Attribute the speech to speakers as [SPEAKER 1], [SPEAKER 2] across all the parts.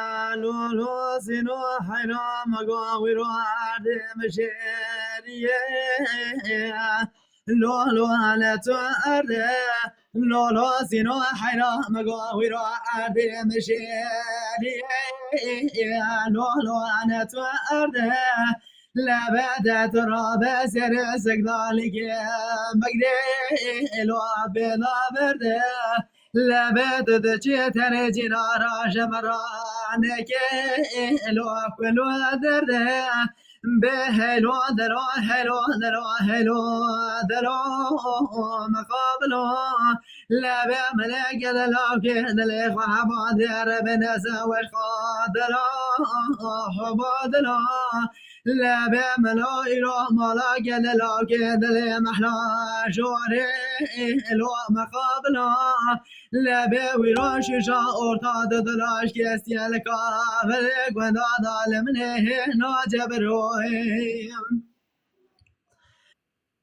[SPEAKER 1] بلولو سينو حينا مقاويرو عدم شريه لولو على تأرده لولو سينو حينا مقاويرو عدم شريه لولو على تأرده لا بعد تراب سرسك ذلك مقدي لو بلا برده لا بدت جيتني جنارا جمرانك لو كل درده بهلو درو هلو درو هلو درو مقابلو لا بملك دلو كده لخواب در بنسا والخادلو حبادلو لا بملو إلو مالا كده كده محلا شوري لو مقابلو لا بويروش شاور تاد دلاش كيس يلكا فلك ودادا لمنه ناجب روهم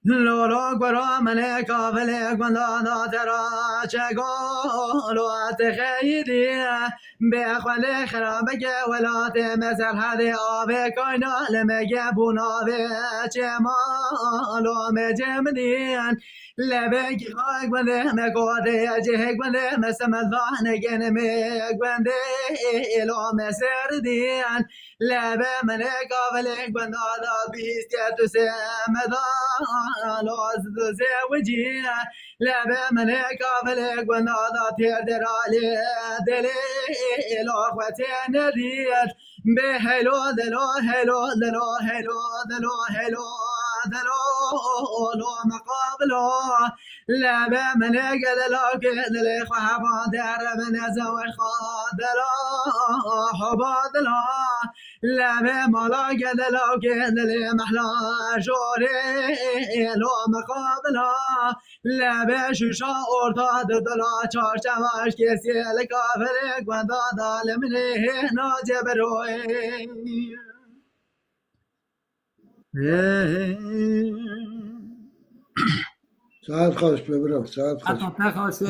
[SPEAKER 1] لورو برا ملكا فلك ودادا ترى شغولو تخيدي بخل خرابك ولا تمسر هذه آبك كاينا لمجبونا بشمالو مجمدين لبك خاك بنده مقودي أجيك بنده مسم الظهن جنميك بنده إلو مسردين لبا منك أفلك بنده دا بيستيتو سمدا لوز زوجي لبا منك أفلك بنده دا تيردر علي دلي إلو أخوتين ديت بهلو دلو هلو دلو هلو دلو هلو دلو لو مقابلو لا بملك دلو كدل خحبا در من زوج خادلو حبادلو لا بملك دلو كدل محلا جوري لو مقابلو لا بشوشا أرتاد دلا چارچواش کسی لکافرک و دادا لمنه ناجب روی
[SPEAKER 2] ساعت خواست ببرم ساعت خواست